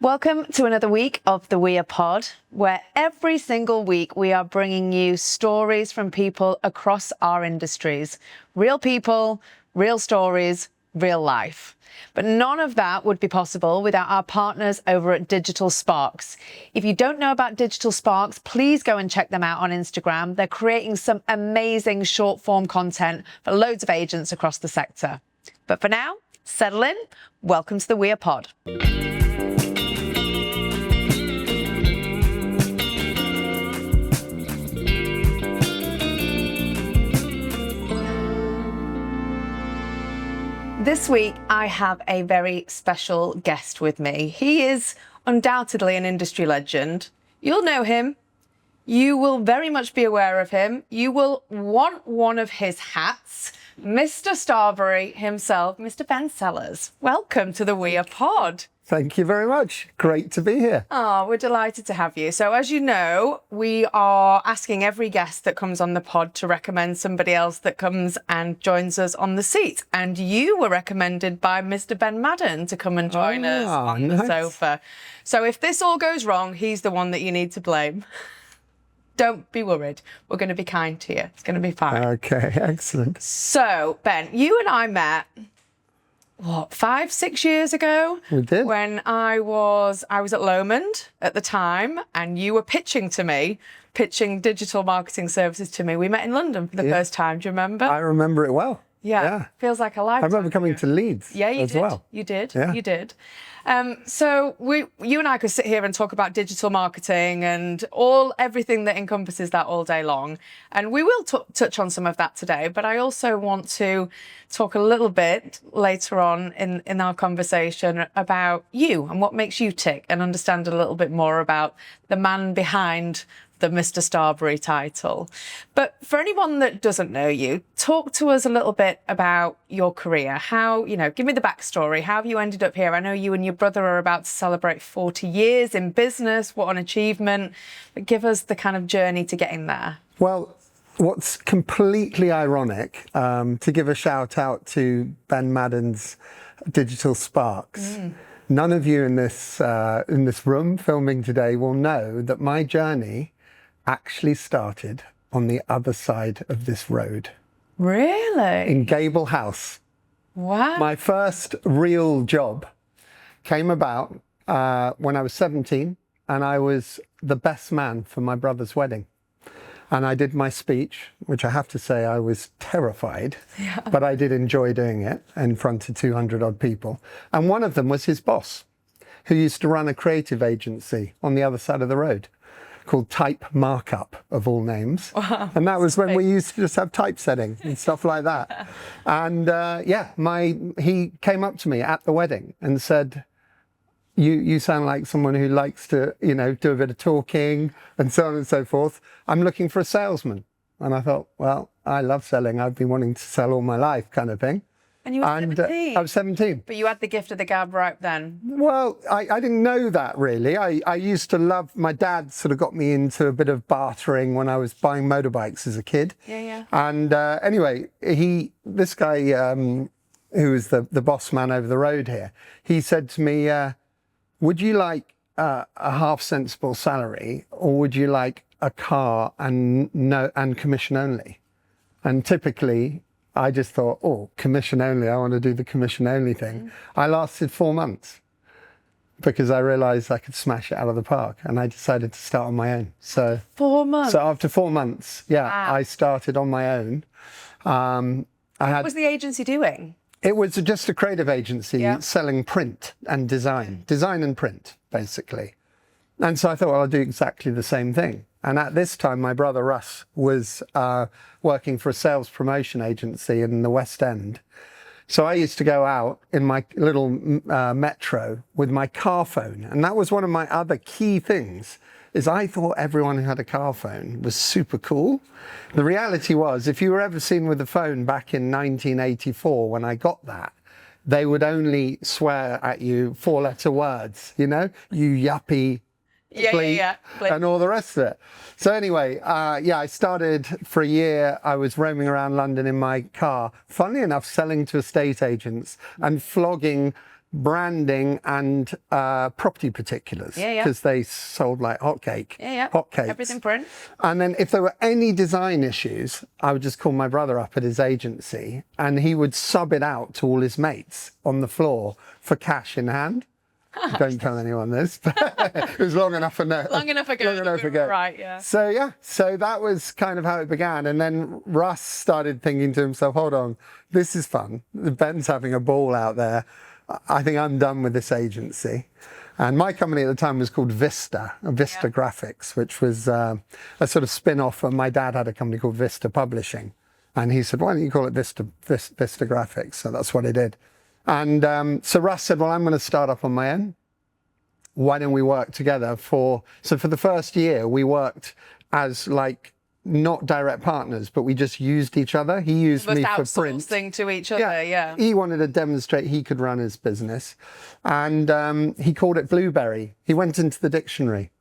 Welcome to another week of the We Are Pod, where every single week we are bringing you stories from people across our industries. Real people, real stories, real life. But none of that would be possible without our partners over at Digital Sparks. If you don't know about Digital Sparks, please go and check them out on Instagram. They're creating some amazing short form content for loads of agents across the sector. But for now, settle in. Welcome to the We Are Pod. This week, I have a very special guest with me. He is undoubtedly an industry legend. You'll know him. You will very much be aware of him. You will want one of his hats. Mr. Starberry himself, Mr. Ben Sellers. Welcome to the We Are Pod. Thank you very much. Great to be here. Oh, we're delighted to have you. So as you know, we are asking every guest that comes on the pod to recommend somebody else that comes and joins us on the seat. And you were recommended by Mr. Ben Madden to come and join us on the sofa. So if this all goes wrong, he's the one that you need to blame. Don't be worried. We're going to be kind to you. It's going to be fine. Okay, excellent. So, Ben, you and I met... 5-6 years ago? We did. When I was at Lomond at the time, and you were pitching digital marketing services to me. We met in London for the first time. Do you remember? I remember it well. Yeah. Feels like a lifetime. I remember coming to Leeds. Yeah, you as did. Well. You did. Yeah. You did. So you and I could sit here and talk about digital marketing and everything that encompasses that all day long. And we will touch on some of that today. But I also want to talk a little bit later on in our conversation about you and what makes you tick, and understand a little bit more about the man behind the Mr. Starberry title. But for anyone that doesn't know you, talk to us a little bit about your career. How, give me the backstory. How have you ended up here? I know you and your brother are about to celebrate 40 years in business. What an achievement. But give us the kind of journey to getting there. Well, what's completely ironic, to give a shout out to Ben Madden's Digital Sparks. None of you in this room filming today will know that my journey actually started on the other side of this road. Really? In Gable House. Wow. My first real job came about when I was 17, and I was the best man for my brother's wedding. And I did my speech, which I have to say I was terrified, but I did enjoy doing it in front of 200 odd people. And one of them was his boss, who used to run a creative agency on the other side of the road, called Type Markup, of all names. Wow. And that was when we used to just have typesetting and stuff like that. And he came up to me at the wedding and said, you sound like someone who likes to, do a bit of talking and so on and so forth. I'm looking for a salesman. And I thought, well, I love selling. I've been wanting to sell all my life, kind of thing. And you were 17? I was 17. But you had the gift of the gab right then? Well, I didn't know that really. I used to love, my dad sort of got me into a bit of bartering when I was buying motorbikes as a kid. Yeah. And anyway, this guy who was the boss man over the road here, he said to me, would you like a half sensible salary, or would you like a car and commission only? And typically, I just thought, commission only. I want to do the commission only thing. I lasted 4 months because I realized I could smash it out of the park, and I decided to start on my own. So 4 months. So after 4 months, Wow. I started on my own. What was the agency doing? It was just a creative agency selling print and design and print, basically. And so I thought, well, I'll do exactly the same thing. And at this time, my brother Russ was working for a sales promotion agency in the West End. So I used to go out in my little metro with my car phone. And that was one of my other key things, is I thought everyone who had a car phone was super cool. The reality was, if you were ever seen with a phone back in 1984, when I got that, they would only swear at you 4-letter words, you yuppie, bleep, and all the rest of it. So anyway, I started for a year. I was roaming around London in my car, funnily enough, selling to estate agents and flogging branding and property particulars. Yeah. Because they sold like hotcakes. Everything print. And then if there were any design issues, I would just call my brother up at his agency and he would sub it out to all his mates on the floor for cash in hand. Don't tell anyone this, but it was long enough ago. Long enough ago. Right, yeah. So that was kind of how it began. And then Russ started thinking to himself, hold on, this is fun. Ben's having a ball out there. I think I'm done with this agency. And my company at the time was called Vista Graphics, which was a sort of spin-off. And my dad had a company called Vista Publishing. And he said, why don't you call it Vista Graphics? So that's what I did. And so Russ said, well, I'm going to start up on my own. Why don't we work together for the first year, we worked as like not direct partners, but we just used each other. He used me for print. Outsourcing to each other, yeah. He wanted to demonstrate he could run his business. And he called it Blueberry. He went into the dictionary.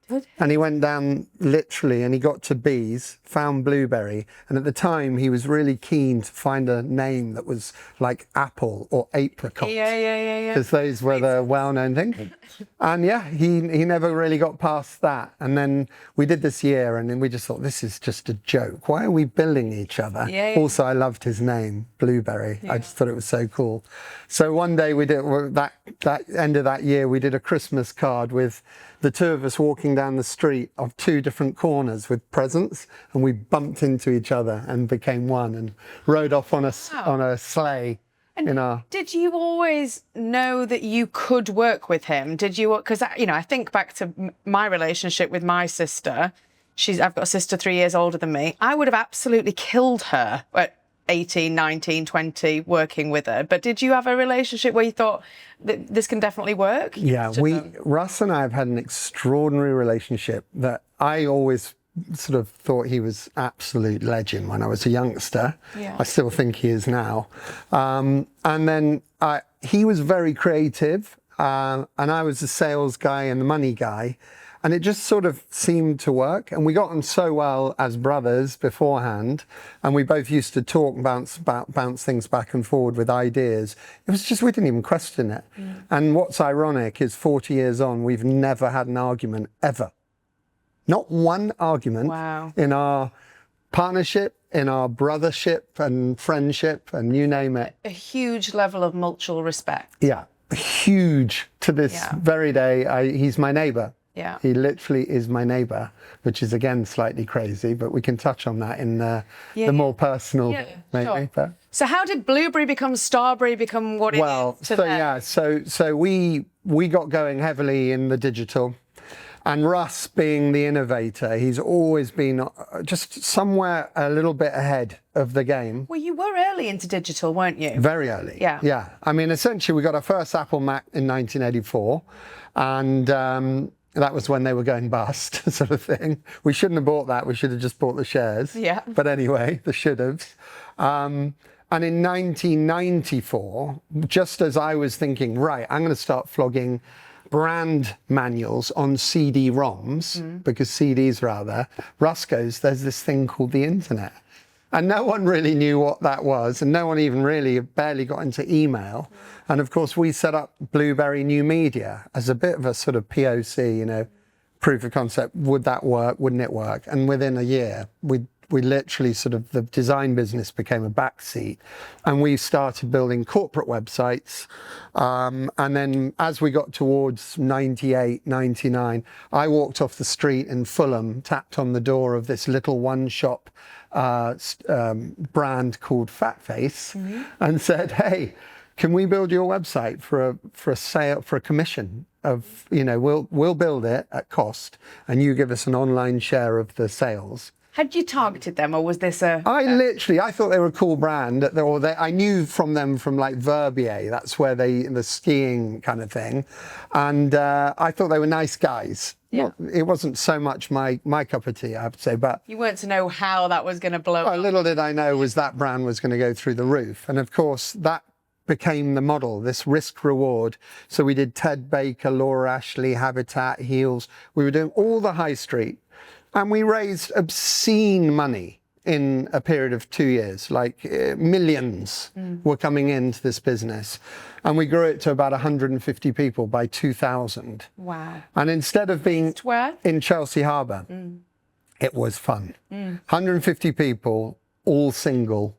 And he went down literally and he got to bees, found blueberry. And at the time, he was really keen to find a name that was like apple or apricot. Yeah. Because those were the well-known things. And yeah, he never really got past that. And then we did this year and then we just thought, this is just a joke. Why are we billing each other? Yeah. Also, I loved his name, Blueberry. Yeah. I just thought it was so cool. So one day we did, that end of that year, we did a Christmas card with the two of us walking down the street of two different corners with presents, and we bumped into each other and became one and rode off on a sleigh. And did you always know that you could work with him? Did you? Because I think back to my relationship with my sister. I've got a sister 3 years older than me. I would have absolutely killed her at 18, 19, 20 working with her. But did you have a relationship where you thought that this can definitely work? Yeah, Russ and I have had an extraordinary relationship that I always sort of thought he was absolute legend when I was a youngster. Yeah. I still think he is now. And then he was very creative and I was the sales guy and the money guy. And it just sort of seemed to work. And we got on so well as brothers beforehand. And we both used to talk and bounce things back and forward with ideas. It was just, we didn't even question it. Mm. And what's ironic is 40 years on, we've never had an argument ever. Not one argument in our partnership, in our brothership and friendship and you name it. A huge level of mutual respect. Yeah, huge to this very day. He's my neighbor. Yeah. He literally is my neighbour, which is again slightly crazy, but we can touch on that in the more personal maybe. Sure. But, so how did Blueberry become Starberry become what it is today? So we got going heavily in the digital. And Russ being the innovator, he's always been just somewhere a little bit ahead of the game. Well, you were early into digital, weren't you? Very early. Yeah. Yeah. I mean, essentially, we got our first Apple Mac in 1984. And that was when they were going bust, sort of thing. We shouldn't have bought that. We should have just bought the shares. Yeah. But anyway, the should have. And in 1994, just as I was thinking, right, I'm going to start flogging brand manuals on CD-ROMs, because CDs are out there, Russ goes, there's this thing called the internet. And no one really knew what that was, and no one even really barely got into email. And of course, we set up Blueberry New Media as a bit of a sort of POC, proof of concept. Would that work? Wouldn't it work? And within a year, we literally sort of, the design business became a backseat and we started building corporate websites. And then as we got towards 98, 99, I walked off the street in Fulham, tapped on the door of this little one-shop brand called Fat Face and said, hey, can we build your website for a sale, for a commission of, we'll build it at cost and you give us an online share of the sales. Had you targeted them, or was this a... I thought they were a cool brand. I knew from them from like Verbier, that's where the skiing kind of thing. And I thought they were nice guys. Yeah. It wasn't so much my cup of tea, I have to say, but... You weren't to know how that was going to blow up. Little did I know was that brand was going to go through the roof. And of course, that became the model, this risk reward. So we did Ted Baker, Laura Ashley, Habitat, Heels. We were doing all the high street. And we raised obscene money in a period of 2 years, like millions were coming into this business. And we grew it to about 150 people by 2000. Wow. And instead of being Where? in Chelsea Harbour, it was fun. 150 people, all single.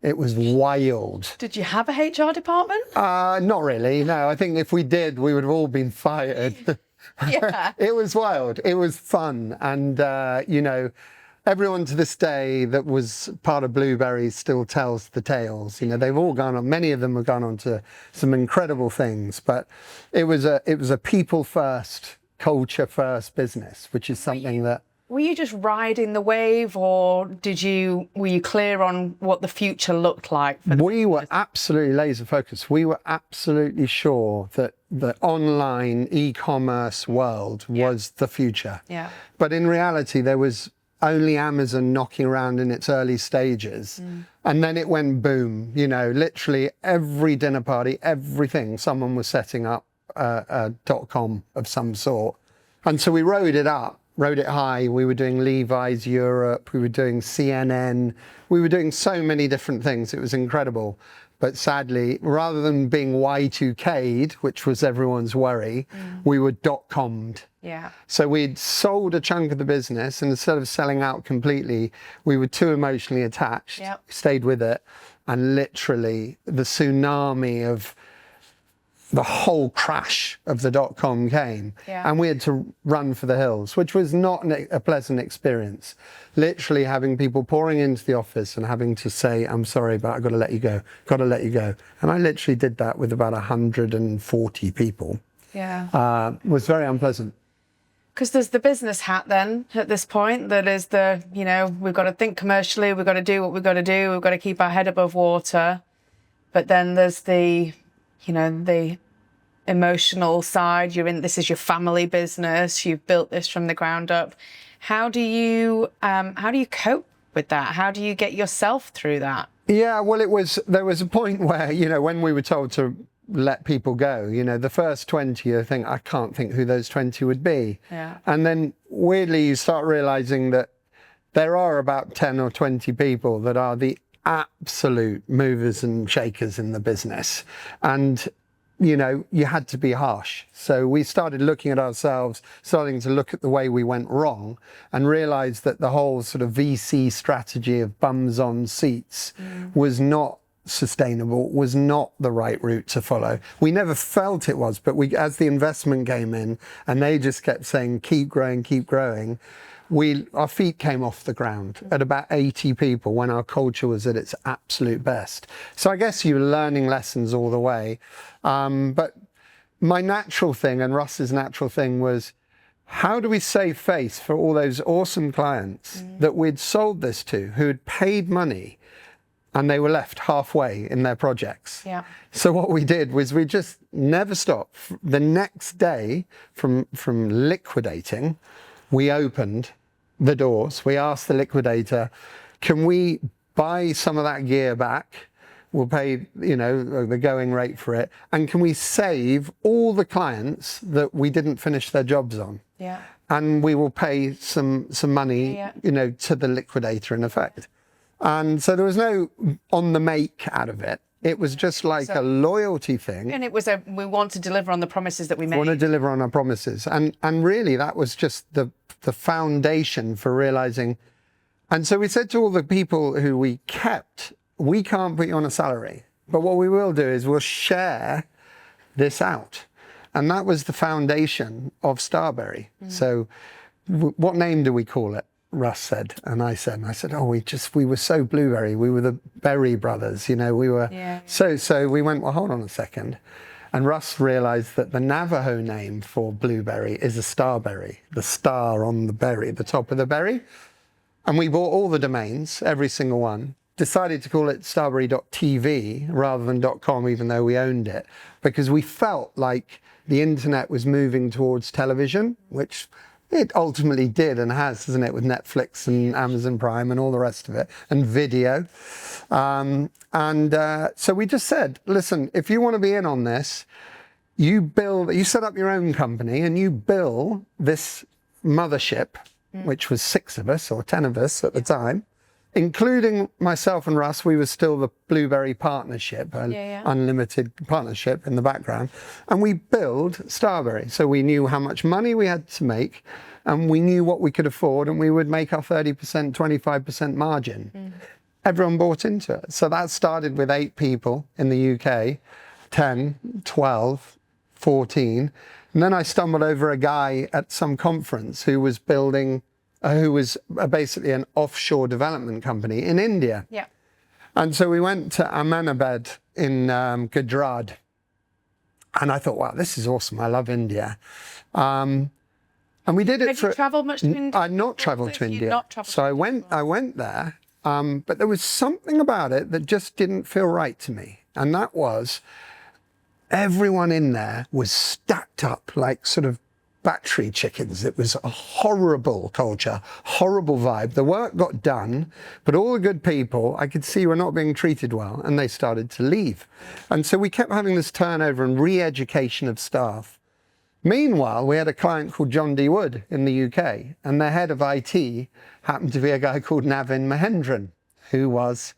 It was wild. Did you have a HR department? Not really, no. I think if we did, we would have all been fired. Yeah. It was wild. It was fun. And, you know, everyone to this day that was part of Blueberry still tells the tales. You know, they've all gone on, many of them have gone on to some incredible things. But it was a people first, culture first business, which is something that... Were you just riding the wave, or were you clear on what the future looked like? We were absolutely laser focused. We were absolutely sure that the online e-commerce world was the future. Yeah. But in reality, there was only Amazon knocking around in its early stages. And then it went boom, you know, literally every dinner party, everything, someone was setting up a .com of some sort. And so we rode it high. We were doing Levi's Europe, we were doing CNN, we were doing so many different things. It was incredible. But sadly, rather than being Y2K'd, which was everyone's worry, we were .com'd. Yeah. So we'd sold a chunk of the business, and instead of selling out completely, we were too emotionally attached, stayed with it, and literally the tsunami of the whole crash of the .com came, and we had to run for the hills, which was not a pleasant experience. Literally having people pouring into the office and having to say, I'm sorry, but I've got to let you go, got to let you go. And I literally did that with about 140 people. Yeah. It was very unpleasant. Because there's the business hat then at this point that is the, you know, we've got to think commercially, we've got to do what we've got to do, we've got to keep our head above water. But then there's the, you know, the emotional side. This is your family business. You've built this from the ground up. How do you cope with that? How do you get yourself through that? Yeah, well, there was a point where, you know, when we were told to let people go, you know, the first 20, I can't think who those 20 would be. Yeah. And then weirdly, you start realizing that there are about 10 or 20 people that are the absolute movers and shakers in the business. And you know, you had to be harsh. So we started looking at ourselves, starting to look at the way we went wrong, and realized that the whole sort of VC strategy of bums on seats was not sustainable, was not the right route to follow. We never felt it was, but as the investment came in and they just kept saying, keep growing, our feet came off the ground at about 80 people when our culture was at its absolute best. So I guess you were learning lessons all the way. But my natural thing and Russ's natural thing was, how do we save face for all those awesome clients that we'd sold this to, who had paid money and they were left halfway in their projects? Yeah. So what we did was we just never stopped. The next day from liquidating, we opened the doors. We asked the liquidator, can we buy some of that gear back? We'll pay, you know, the going rate for it. And can we save all the clients that we didn't finish their jobs on? Yeah. And we will pay some money, you know, to the liquidator in effect. And so there was no on the make out of it. It was just like a loyalty thing. And it was we want to deliver on the promises that we made. We want to deliver on our promises. And really that was just the foundation for realizing. And so we said to all the people who we kept, we can't put you on a salary, but what we will do is we'll share this out. And that was the foundation of Starberry. So what name do we call it? Russ said, and I said, oh, we were so Blueberry. We were the Berry brothers, you know, we were so we went, well, hold on a second. And Russ realized that the Navajo name for Blueberry is a starberry, the star on the berry, the top of the berry. And we bought all the domains, every single one, decided to call it starberry.tv rather than .com, even though we owned it, because we felt like the internet was moving towards television, which it ultimately did and has, isn't it, with Netflix and Amazon Prime and all the rest of it, and video. So we just said, listen, if you want to be in on this, you set up your own company and you build this mothership, which was 6 of us or 10 of us at the time, including myself and Russ, we were still the Blueberry partnership, an Yeah. unlimited partnership in the background. And we built Starberry. So we knew how much money we had to make, and we knew what we could afford, and we would make our 30%, 25% margin. Everyone bought into it. So that started with 8 people in the UK, 10, 12, 14. And then I stumbled over a guy at some conference who was building, who was basically an offshore development company in India. Yeah. And so we went to Ahmedabad in Gujarat. And I thought, wow, this is awesome. I love India. And we did it Have you travelled much to India? I'd not travelled to You'd India. not travelled So to I went there, but there was something about it that just didn't feel right to me. And that was everyone in there was stacked up like sort of battery chickens. It was a horrible culture, horrible vibe. The work got done, but all the good people I could see were not being treated well, and they started to leave. And so we kept having this turnover and re-education of staff. Meanwhile, we had a client called John D. Wood in the UK, and their head of IT happened to be a guy called Navin Mahendran, who was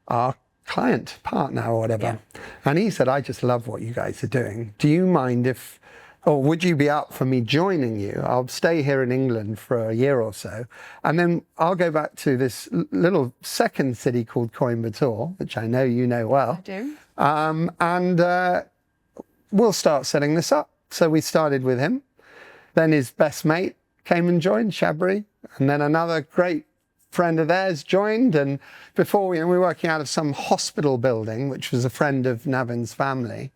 our client partner or whatever. Yeah. And he said, I just love what you guys are doing. Do you mind if, or would you be up for me joining you? I'll stay here in England for a year or so, and then I'll go back to this little second city called Coimbatore, which I know you know well. I do. And we'll start setting this up. So we started with him. Then his best mate came and joined, Shabri. And then another great friend of theirs joined. And before we were working out of some hospital building, which was a friend of Navin's family.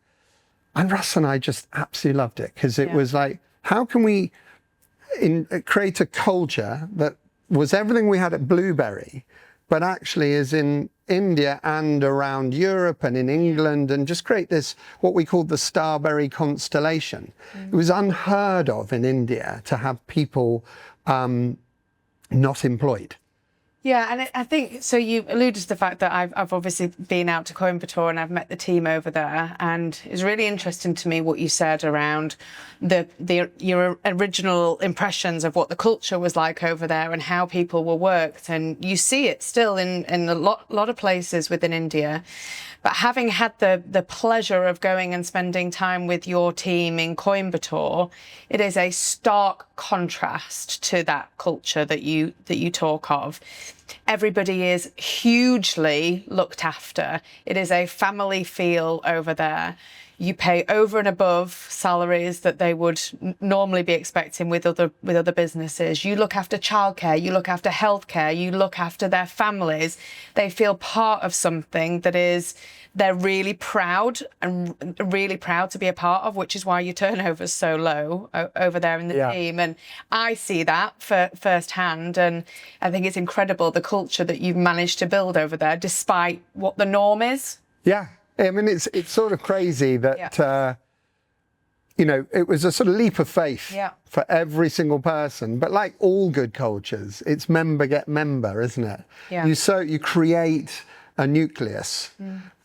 And Russ and I just absolutely loved it, because it was like, how can we create a culture that was everything we had at Blueberry, but actually is in India and around Europe and in England, and just create this, what we called the Starberry constellation. It was unheard of in India to have people not employed. Yeah, and I think, so you alluded to the fact that I've obviously been out to Coimbatore and I've met the team over there, and it's really interesting to me what you said around your original impressions of what the culture was like over there and how people were worked, and you see it still in a lot of places within India. But having had the pleasure of going and spending time with your team in Coimbatore, it is a stark contrast to that culture that you talk of. Everybody is hugely looked after. It is a family feel over there. You pay over and above salaries that they would normally be expecting with other businesses. You look after childcare, you look after healthcare, you look after their families. They feel part of something that is they're really proud to be a part of, which is why your turnover is so low over there in the team. And I see that firsthand, and I think it's incredible the culture that you've managed to build over there, despite what the norm is. Yeah. I mean, it's sort of crazy that, you know, it was a sort of leap of faith for every single person. But like all good cultures, it's member get member, isn't it? Yeah. You create a nucleus,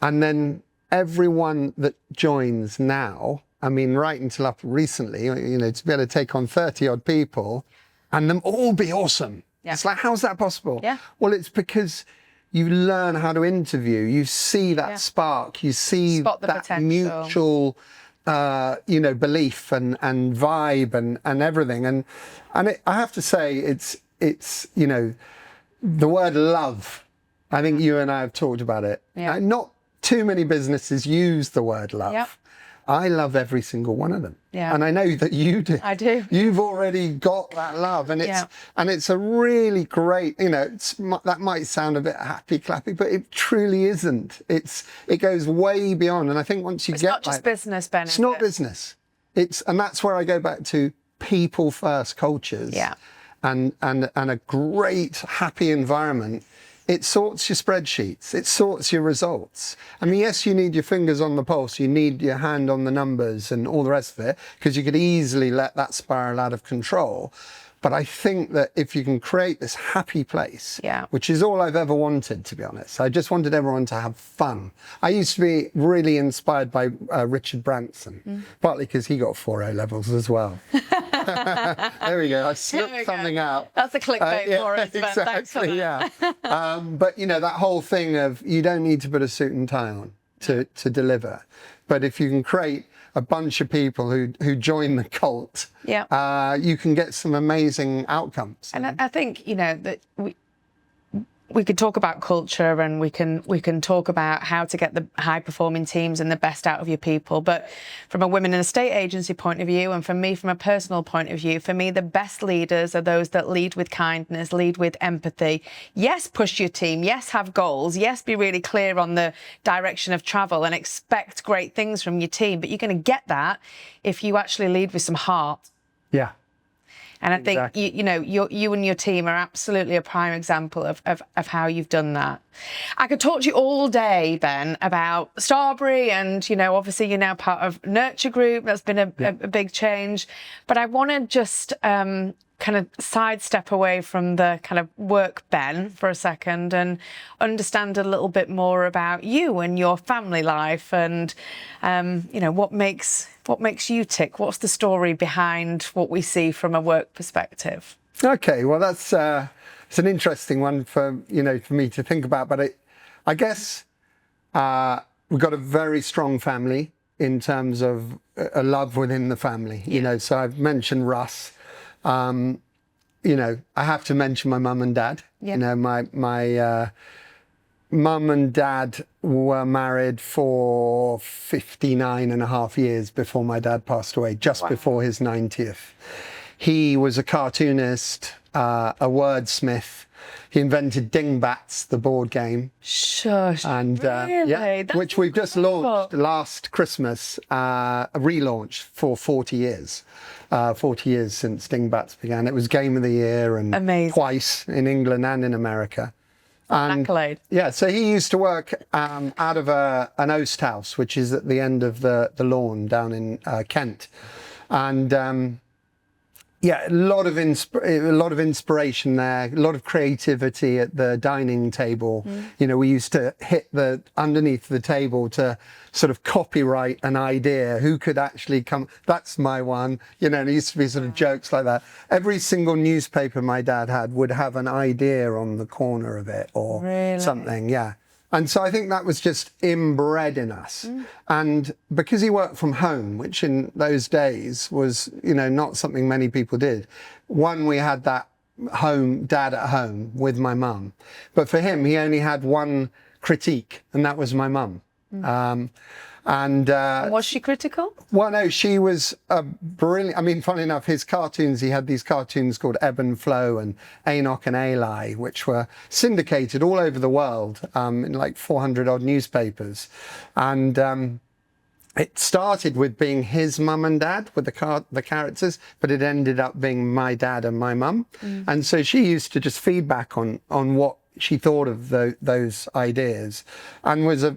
and then everyone that joins now, I mean, right until up recently, you know, to be able to take on 30 odd people and them all be awesome. Yeah. It's like, how's that possible? Yeah. Well, it's because you learn how to interview, you see that spark, you see that potential. Mutual, you know, belief and vibe and everything. And I have to say, it's, you know, the word love, I think you and I have talked about it. Yeah. Not too many businesses use the word love. Yep. I love every single one of them. Yeah. And I know that you do. I do. You've already got that love, and it's a really great, you know, that might sound a bit happy clappy, but it truly isn't. It goes way beyond. And I think once you it's get not just business, Ben. It's not business. And that's where I go back to people first cultures. Yeah. And a great happy environment. It sorts your spreadsheets. It sorts your results. I mean, yes, you need your fingers on the pulse. You need your hand on the numbers and all the rest of it, because you could easily let that spiral out of control. But I think that if you can create this happy place, which is all I've ever wanted, to be honest. I just wanted everyone to have fun. I used to be really inspired by Richard Branson, partly because he got 4 O levels as well. There we go. I slipped something out. That's a clickbait for us, Ben. Thanks for that. Yeah. But you know, that whole thing of you don't need to put a suit and tie on to deliver, but if you can create a bunch of people who join the cult, you can get some amazing outcomes. And I think, you know, that we could talk about culture, and we can talk about how to get the high performing teams and the best out of your people. But from a women in a state agency point of view, and from me, from a personal point of view, for me, the best leaders are those that lead with kindness, lead with empathy. Yes, push your team. Yes, have goals. Yes, be really clear on the direction of travel and expect great things from your team. But you're going to get that if you actually lead with some heart. Yeah. And I think, you know, you and your team are absolutely a prime example of how you've done that. I could talk to you all day, Ben, about Starberry, and, you know, obviously you're now part of Nurtur Group. That's been a big change. But I want to just kind of sidestep away from the kind of work Ben for a second and understand a little bit more about you and your family life, and you know, what makes you tick. What's the story behind what we see from a work perspective? Okay, well, that's it's an interesting one for me to think about, but I guess we've got a very strong family in terms of a love within the family. You know, so I've mentioned Russ. You know, I have to mention my mum and dad. You know, my mum and dad were married for 59 and a half years before my dad passed away, just before his 90th. He was a cartoonist, a wordsmith. He invented Dingbats, the board game. Shush. And really? Which we've just launched last Christmas, a relaunch for 40 years. 40 years since Dingbats began. It was Game of the Year and twice in England and in America. And accolade. Yeah, so he used to work out of an oast house, which is at the end of the lawn down in Kent. And yeah, a lot of inspiration there, a lot of creativity at the dining table. You know, we used to hit underneath the table to sort of copyright an idea. Who could actually come? That's my one. You know, and it used to be sort of jokes like that. Every single newspaper my dad had would have an idea on the corner of it or something. Yeah. And so I think that was just inbred in us. And because he worked from home, which in those days was, you know, not something many people did. One, we had that dad at home with my mum. But for him, he only had one critique, and that was my mum. And was she critical? Well, no, she was brilliant. I mean, funny enough, his cartoons, he had these cartoons called Ebb and Flow and Enoch and Eli, which were syndicated all over the world in like 400 odd newspapers. And it started with being his mum and dad with the characters, but it ended up being my dad and my mum. And so she used to just feedback on what she thought of those ideas, and was a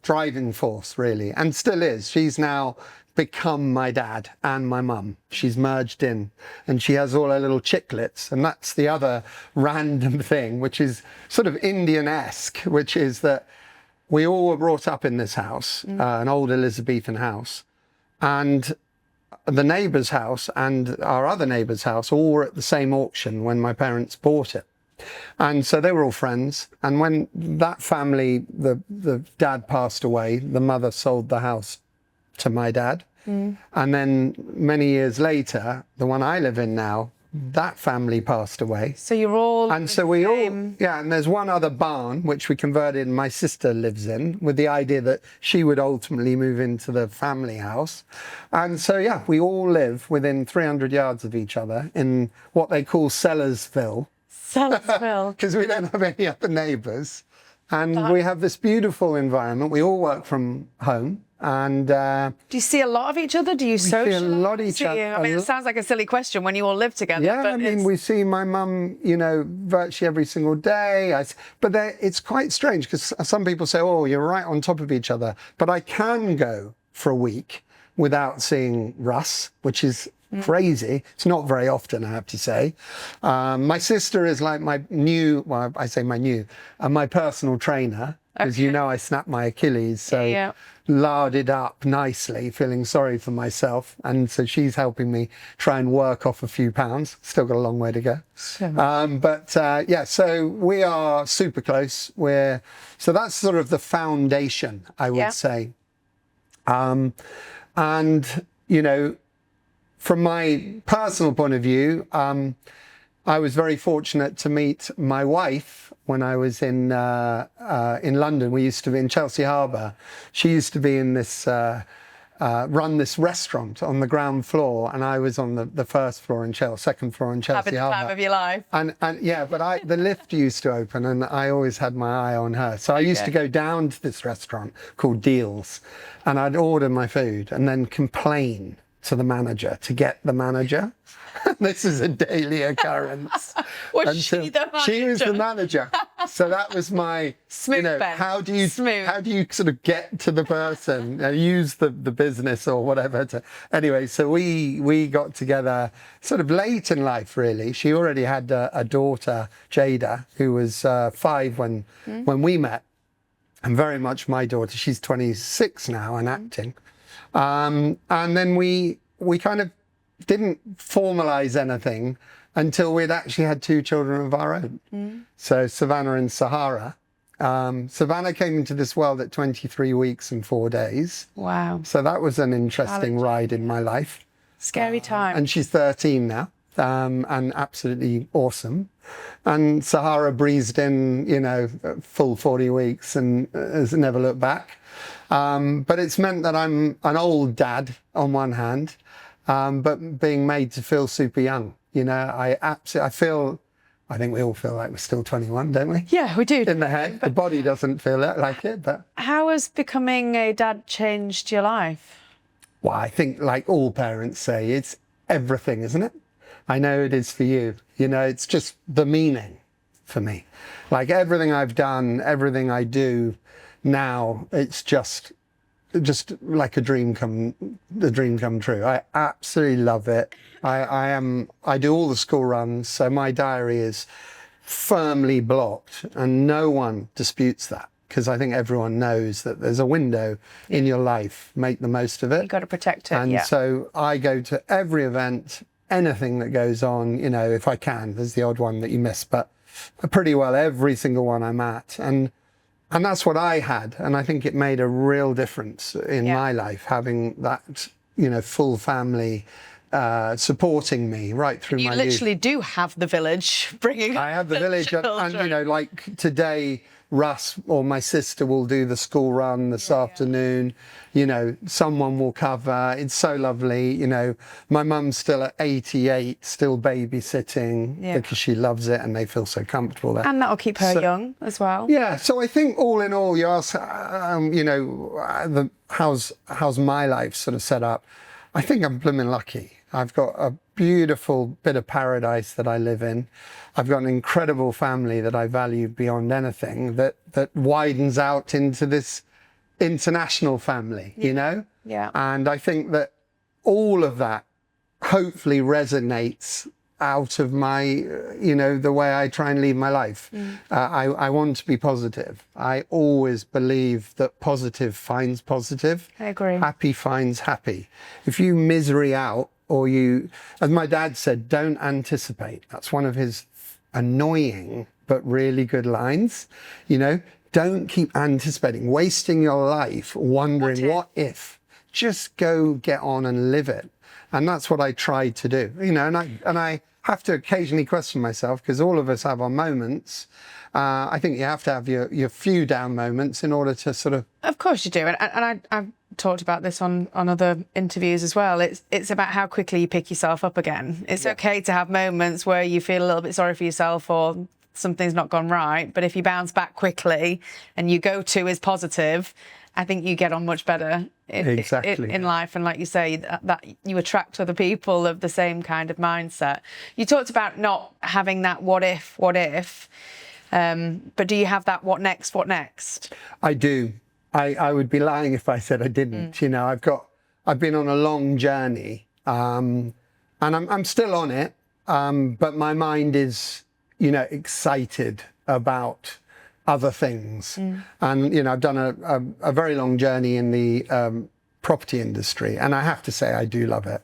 driving force really, and still is. She's now become my dad and my mum. She's merged in, and she has all her little chiclets. And that's the other random thing, which is sort of Indian-esque, which is that we all were brought up in this house, an old Elizabethan house, and the neighbour's house and our other neighbour's house all were at the same auction when my parents bought it. And so they were all friends. And when that family, the dad passed away, the mother sold the house to my dad. And then many years later, the one I live in now, that family passed away. So you're all... And so we all... Yeah, and there's one other barn, which we converted and my sister lives in, with the idea that she would ultimately move into the family house. And so, yeah, we all live within 300 yards of each other in what they call Sellersville. Because we don't have any other neighbours, and we have this beautiful environment. We all work from home, and do you see a lot of each other? Do you socialise? We see a lot of each other. I mean, it sounds like a silly question when you all live together. Yeah, I mean, we see my mum, you know, virtually every single day. But it's quite strange because some people say, "Oh, you're right on top of each other," but I can go for a week without seeing Russ, which is crazy. It's not very often, I have to say. My sister is like my personal trainer. because I snapped my Achilles, so Yeah. larded up nicely, feeling sorry for myself, and so she's helping me try and work off a few pounds. Still got a long way to go. Sure. So we are super close. So that's sort of the foundation, I would say. And from my personal point of view, I was very fortunate to meet my wife when I was in London. We used to be in Chelsea Harbour. She used to be in this run this restaurant on the ground floor, and I was on the first floor in second floor in Chelsea Harbour. Having the time of your life. But the lift used to open, and I always had my eye on her. So I used to go down to this restaurant called Deals, and I'd order my food and then complain to the manager to get the manager. This is a daily occurrence. Was she the manager? She was the manager. So that was my Smooth Ben. how do you sort of get to the person, use the business or whatever anyway, so we got together sort of late in life, really. She already had a daughter, Jada, who was 5 when we met, and very much my daughter. She's 26 now and acting. And then we kind of didn't formalize anything until we'd actually had 2 children of our own. So Savannah and Sahara. Savannah came into this world at 23 weeks and 4 days. Wow. So that was an interesting ride in my life. Scary time. And she's 13 now, and absolutely awesome. And Sahara breezed in, full 40 weeks and has never looked back. But it's meant that I'm an old dad on one hand, but being made to feel super young. I think we all feel like we're still 21, don't we? Yeah, we do. In the head. The body doesn't feel like it, but... How has becoming a dad changed your life? Well, I think, like all parents say, it's everything, isn't it? I know it is for you. It's just the meaning for me. Like everything I've done, everything I do now, it's just like a dream come true. I absolutely love it. I do all the school runs, so my diary is firmly blocked, and no one disputes that, because I think everyone knows that there's a window in your life. Make the most of it. You've got to protect it. And so I go to every event, anything that goes on, if I can. There's the odd one that you miss, but pretty well every single one I'm at. And that's what I had. And I think it made a real difference in my life, having that, full family supporting me right through my youth. You literally do have the village bringing. I have the village, and like today, Russ or my sister will do the school run this afternoon. Someone will cover. It's so lovely. My mum's still at 88, still babysitting because she loves it, and they feel so comfortable there. And that'll keep her young as well. Yeah. So I think all in all, you ask, how's my life sort of set up? I think I'm blooming lucky. I've got a beautiful bit of paradise that I live in. I've got an incredible family that I value beyond anything, that widens out into this international family, Yeah. And I think that all of that hopefully resonates out of my, the way I try and lead my life. I want to be positive. I always believe that positive finds positive. I agree. Happy finds happy. If you misery out, or as my dad said, don't anticipate. That's one of his annoying but really good lines. Don't keep anticipating, wasting your life wondering what if. Just go get on and live it. And that's what I tried to do, and I have to occasionally question myself, because all of us have our moments. I think you have to have your few down moments in order to sort of... Of course you do. And I've talked about this on other interviews as well. It's about how quickly you pick yourself up again. It's okay to have moments where you feel a little bit sorry for yourself or something's not gone right. But if you bounce back quickly and you go to is positive, I think you get on much better in life. And like you say, that you attract other people of the same kind of mindset. You talked about not having that what if, but do you have that what next? I do. I would be lying if I said I didn't. I've been on a long journey, and I'm still on it, but my mind is, excited about other things. And, you know, I've done a very long journey in the property industry. And I have to say, I do love it.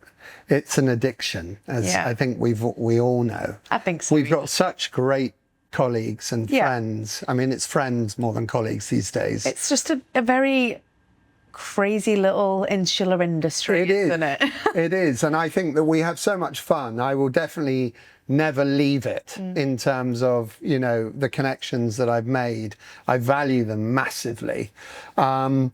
It's an addiction, as I think we all know. I think so. We've got such great colleagues and friends. I mean, it's friends more than colleagues these days. It's just a very crazy little insular industry, isn't it? It is. And I think that we have so much fun. I will definitely never leave it in terms of, you know, the connections that I've made. I value them massively. And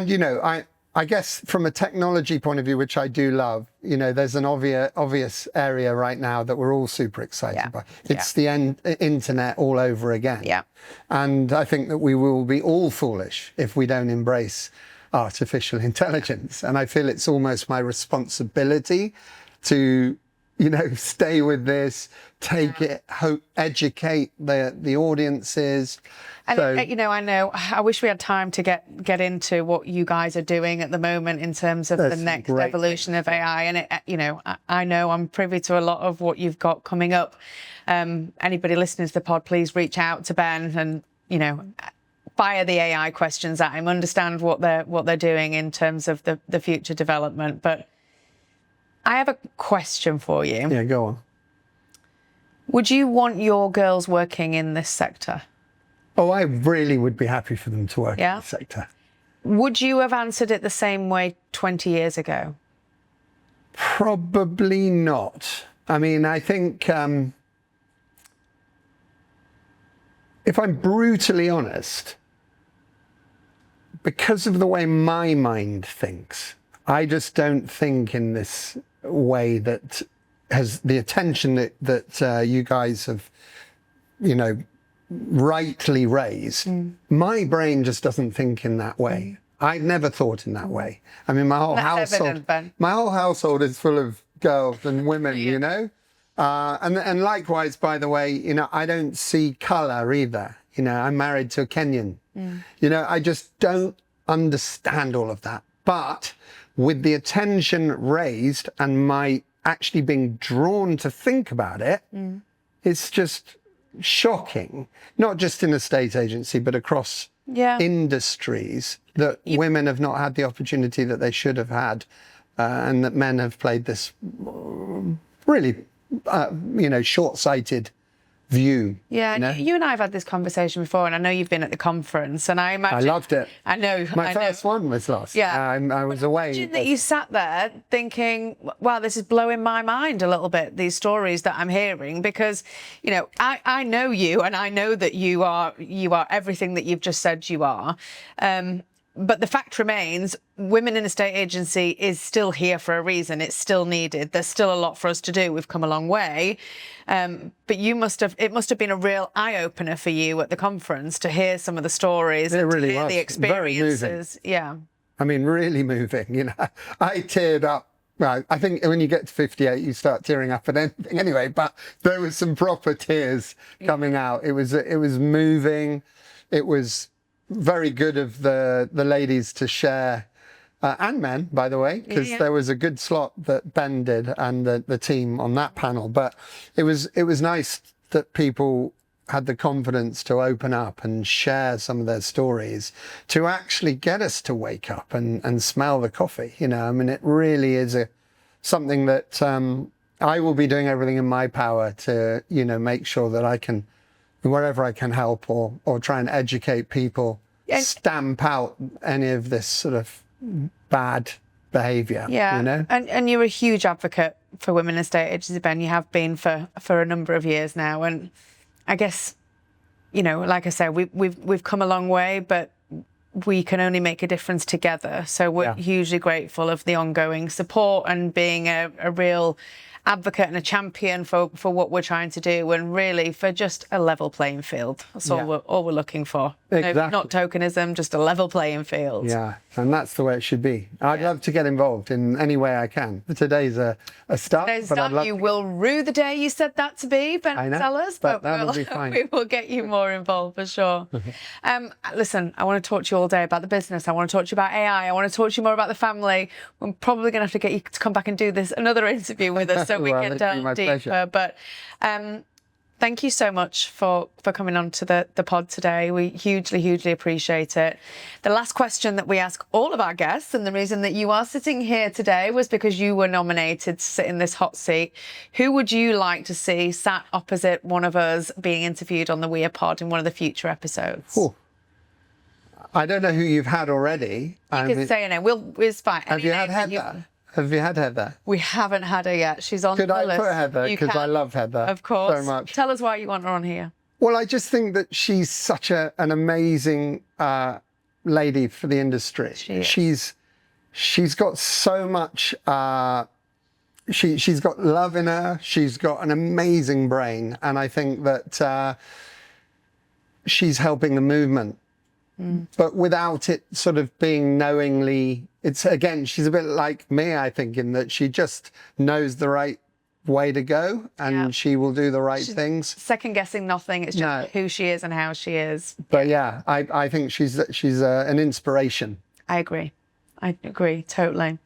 you know, I guess from a technology point of view, which I do love, you know, there's an obvious area right now that we're all super excited by. It's the internet all over again. Yeah. And I think that we will be all foolish if we don't embrace artificial intelligence. And I feel it's almost my responsibility to, you know, stay with this, take it, educate the audiences. And you know, I wish we had time to get into what you guys are doing at the moment in terms of the next evolution of AI. And you know, I know I'm privy to a lot of what you've got coming up. Anybody listening to the pod, please reach out to Ben and, you know, fire the AI questions at him, understand what they're doing in terms of the future development. But I have a question for you. Yeah, go on. Would you want your girls working in this sector? Oh, I really would be happy for them to work in the sector. Would you have answered it the same way 20 years ago? Probably not. I mean, I think if I'm brutally honest, because of the way my mind thinks, I just don't think in this way that has the attention that you guys have, you know, rightly raised. My brain just doesn't think in that way. I've never thought in that way. I mean, my whole household is full of girls and women, you know, and likewise, by the way, you know, I don't see colour either. You know, I'm married to a Kenyan. You know, I just don't understand all of that. But with the attention raised and my actually being drawn to think about it, it's just shocking, not just in a state agency, but across industries, that women have not had the opportunity that they should have had, and that men have played this really, you know, short-sighted view. Yeah, you know? You and I have had this conversation before, and I know you've been at the conference, and I imagine... I loved it. I know. My first one was lost. Yeah. I was away. Imagine that you sat there thinking, wow, this is blowing my mind a little bit, these stories that I'm hearing, because, you know, I know you, and I know that you are everything that you've just said you are. But the fact remains, women in a state agency is still here for a reason. It's still needed. There's still a lot for us to do. We've come a long way. But it must have been a real eye-opener for you at the conference to hear some of the stories and really to hear was. the experiences. Very moving. Yeah. I mean, really moving. You know, I teared up. Well, I think when you get to 58, you start tearing up at anything anyway, but there was some proper tears coming out. It was moving. It was very good of the ladies to share, and men, by the way, because there was a good slot that Ben did and the team on that panel. But it was nice that people had the confidence to open up and share some of their stories to actually get us to wake up and smell the coffee. You know, I mean, it really is something that I will be doing everything in my power to, you know, make sure that I can, wherever I can help or try and educate people, stamp out any of this sort of bad behaviour. Yeah, you know? And you're a huge advocate for women in estate agency, Ben. You have been for a number of years now, and I guess, you know, like I said, we've come a long way, but we can only make a difference together. So we're hugely grateful of the ongoing support and being a real advocate and a champion for what we're trying to do, and really for just a level playing field. That's all we're looking for. Exactly. No, not tokenism, just a level playing field. Yeah, and that's the way it should be. I'd love to get involved in any way I can. Today's a start. You will rue the day you said that to be, Ben. I know, Tell us, but that'll be fine. We will get you more involved for sure. Listen, I want to talk to you all day about the business. I want to talk to you about AI. I want to talk to you more about the family. I'm probably going to have to get you to come back and do another interview with us so we can delve deeper. But thank you so much for coming on to the pod today. We hugely appreciate it. The last question that we ask all of our guests, and the reason that you are sitting here today was because you were nominated to sit in this hot seat. Who would you like to see sat opposite one of us being interviewed on the We Are Pod in one of the future episodes? Ooh. I don't know who you've had already. You can say a name. It's fine. Have you had Heather? Have you had Heather? We haven't had her yet. She's on Could the I list. put Heather? Because I love Heather. Of course. So much. Tell us why you want her on here. Well, I just think that she's such an amazing lady for the industry. She's got so much. She's got love in her. She's got an amazing brain, and I think that she's helping the movement. But without it sort of being knowingly, she's a bit like me, I think, in that she just knows the right way to go, and she will do the right things. Second guessing nothing. It's just who she is and how she is. But yeah, I think she's an inspiration. I agree totally.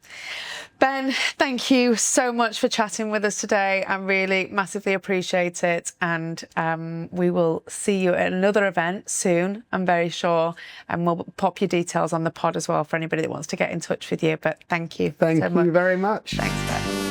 Ben, thank you so much for chatting with us today. I really massively appreciate it. And we will see you at another event soon, I'm very sure. And we'll pop your details on the pod as well for anybody that wants to get in touch with you. But thank you. Thank you very much. Thanks, Ben.